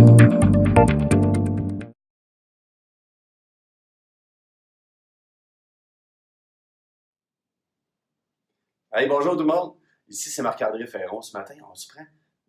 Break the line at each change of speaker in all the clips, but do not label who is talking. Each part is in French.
Hey, bonjour tout le monde. Ici, c'est Marc-André Ferron. Ce matin, on se prend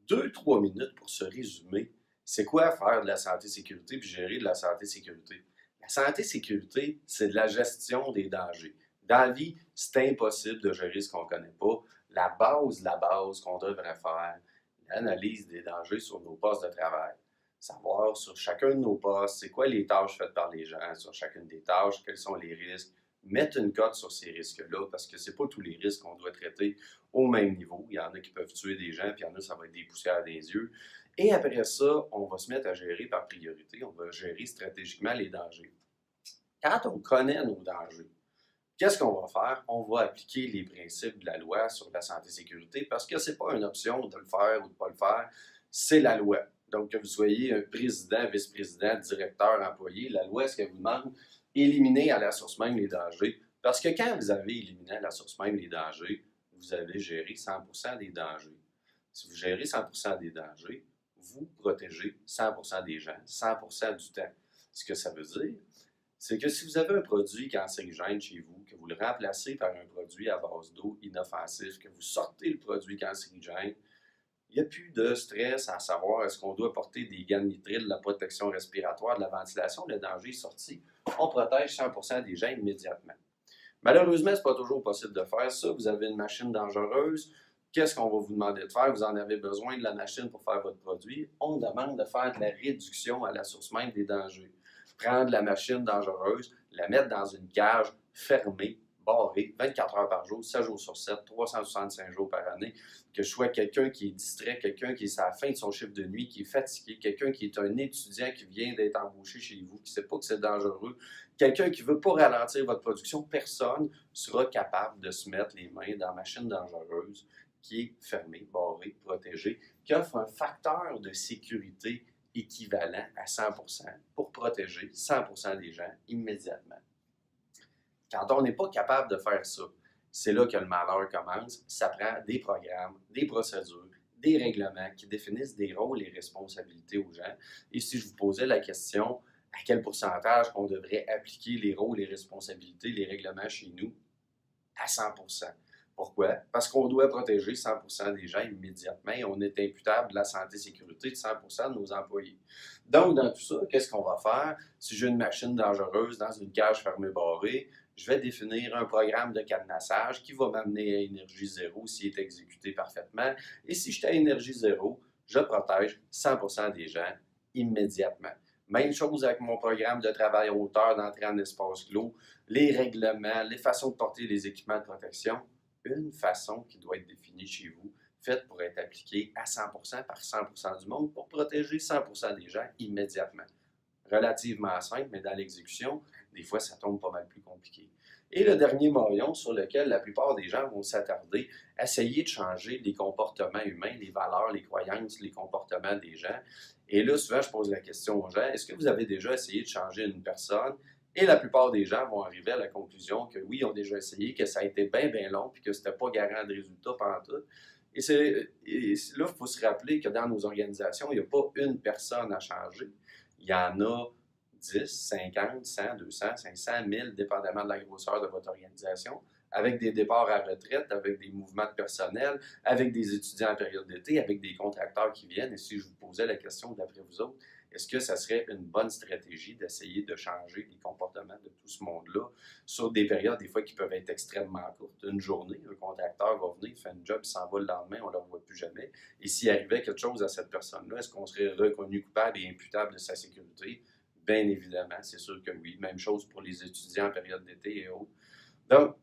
2-3 minutes pour se résumer c'est quoi faire de la santé-sécurité puis gérer de la santé-sécurité. La santé-sécurité, c'est de la gestion des dangers. Dans la vie, c'est impossible de gérer ce qu'on ne connaît pas. La base qu'on devrait faire, l'analyse des dangers sur nos postes de travail. Savoir sur chacun de nos postes, c'est quoi les tâches faites par les gens, sur chacune des tâches, quels sont les risques, mettre une cote sur ces risques-là, parce que c'est pas tous les risques qu'on doit traiter au même niveau. Il y en a qui peuvent tuer des gens, puis il y en a, ça va être des poussières des yeux. Et après ça, on va se mettre à gérer par priorité. On va gérer stratégiquement les dangers. Quand on connaît nos dangers, qu'est-ce qu'on va faire? On va appliquer les principes de la loi sur la santé-sécurité parce que ce n'est pas une option de le faire ou de ne pas le faire, c'est la loi. Donc, que vous soyez un président, vice-président, directeur, employé, la loi, ce qu'elle vous demande, éliminer à la source même les dangers. Parce que quand vous avez éliminé à la source même les dangers, vous avez géré 100% des dangers. Si vous gérez 100% des dangers, vous protégez 100% des gens, 100% du temps. Ce que ça veut dire, c'est que si vous avez un produit cancérigène chez vous, que vous le remplacez par un produit à base d'eau inoffensif, que vous sortez le produit cancérigène, il n'y a plus de stress à savoir est-ce qu'on doit porter des gants de nitrile, de la protection respiratoire, de la ventilation, le danger est sorti. On protège 100% des gens immédiatement. Malheureusement, ce n'est pas toujours possible de faire ça. Vous avez une machine dangereuse. Qu'est-ce qu'on va vous demander de faire? Vous en avez besoin de la machine pour faire votre produit. On demande de faire de la réduction à la source même des dangers. Prendre la machine dangereuse, la mettre dans une cage fermée, barrée, 24 heures par jour, 7 jours sur 7, 365 jours par année, que je sois quelqu'un qui est distrait, quelqu'un qui est à la fin de son chiffre de nuit, qui est fatigué, quelqu'un qui est un étudiant qui vient d'être embauché chez vous, qui ne sait pas que c'est dangereux, quelqu'un qui ne veut pas ralentir votre production, personne sera capable de se mettre les mains dans la machine dangereuse qui est fermée, barrée, protégée, qui offre un facteur de sécurité équivalent à 100% pour protéger 100% des gens immédiatement. Quand on n'est pas capable de faire ça, c'est là que le malheur commence. Ça prend des programmes, des procédures, des règlements qui définissent des rôles et responsabilités aux gens. Et si je vous posais la question, à quel pourcentage on devrait appliquer les rôles, les responsabilités, les règlements chez nous? À 100%. Pourquoi? Parce qu'on doit protéger 100% des gens immédiatement et on est imputable de la santé et sécurité de 100% de nos employés. Donc, dans tout ça, qu'est-ce qu'on va faire? Si j'ai une machine dangereuse dans une cage fermée barrée, je vais définir un programme de cadenassage qui va m'amener à énergie zéro s'il est exécuté parfaitement. Et si je suis à énergie zéro, je protège 100% des gens immédiatement. Même chose avec mon programme de travail en hauteur d'entrée en espace clos, les règlements, les façons de porter les équipements de protection, une façon qui doit être définie chez vous, faite pour être appliquée à 100% par 100% du monde pour protéger 100% des gens immédiatement. Relativement simple, mais dans l'exécution, des fois, ça tombe pas mal plus compliqué. Et le dernier maillon sur lequel la plupart des gens vont s'attarder, essayer de changer les comportements humains, les valeurs, les croyances, les comportements des gens. Et là, souvent, je pose la question aux gens, est-ce que vous avez déjà essayé de changer une personne? Et la plupart des gens vont arriver à la conclusion que oui, ils ont déjà essayé, que ça a été bien, bien long, puis que c'était pas garant de résultat pendant tout. Et là, il faut se rappeler que dans nos organisations, il n'y a pas une personne à changer. Il y en a 10, 50, 100, 200, 500, 1000, dépendamment de la grosseur de votre organisation, avec des départs à retraite, avec des mouvements de personnel, avec des étudiants en période d'été, avec des contracteurs qui viennent. Et si je vous posais la question d'après vous autres, est-ce que ça serait une bonne stratégie d'essayer de changer les comportements de tout ce monde-là sur des périodes, des fois, qui peuvent être extrêmement courtes? Une journée, un contracteur va venir, il fait un job, il s'en va le lendemain, on ne le revoit plus jamais. Et s'il arrivait quelque chose à cette personne-là, est-ce qu'on serait reconnu coupable et imputable de sa sécurité? Bien évidemment, c'est sûr que oui. Même chose pour les étudiants en période d'été et autres. Donc,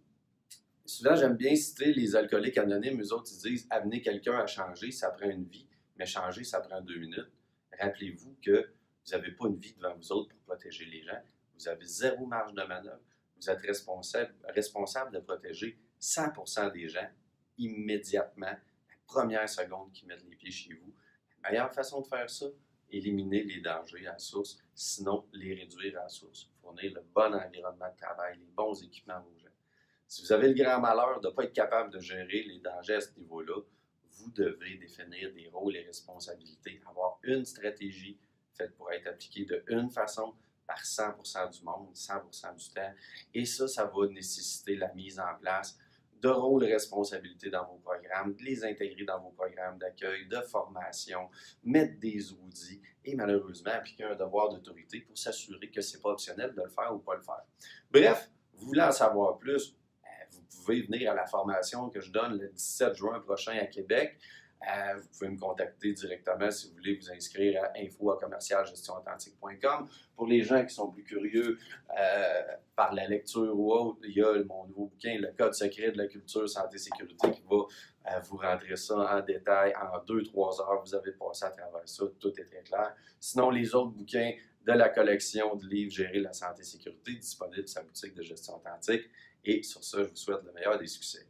souvent, j'aime bien citer les alcooliques anonymes. Eux autres, ils disent amener quelqu'un à changer, ça prend une vie, mais changer, ça prend 2 minutes. Rappelez-vous que vous n'avez pas une vie devant vous autres pour protéger les gens. Vous avez zéro marge de manœuvre. Vous êtes responsable de protéger 100% des gens immédiatement, la première seconde qu'ils mettent les pieds chez vous. La meilleure façon de faire ça, éliminer les dangers à la source, sinon les réduire à la source. Fournir le bon environnement de travail, les bons équipements aux gens. Si vous avez le grand malheur de ne pas être capable de gérer les dangers à ce niveau-là, vous devez définir des rôles et responsabilités, avoir une stratégie, faite pour être appliquée de une façon par 100% du monde, 100% du temps. Et ça va nécessiter la mise en place de rôles et responsabilités dans vos programmes, de les intégrer dans vos programmes d'accueil, de formation, mettre des outils et malheureusement appliquer un devoir d'autorité pour s'assurer que ce n'est pas optionnel de le faire ou pas le faire. Bref, vous voulez en savoir plus, vous pouvez venir à la formation que je donne le 17 juin prochain à Québec. Vous pouvez me contacter directement si vous voulez vous inscrire à info@commercialgestionauthentique.com. Pour les gens qui sont plus curieux par la lecture ou autre, il y a mon nouveau bouquin, Le Code secret de la culture santé-sécurité, qui va vous rentrer ça en détail en 2-3 heures. Vous avez passé à travers ça, tout est très clair. Sinon, les autres bouquins de la collection de livres Gérer la santé-sécurité, disponibles sur la boutique de Gestion Authentique. Et sur ça, je vous souhaite le meilleur des succès.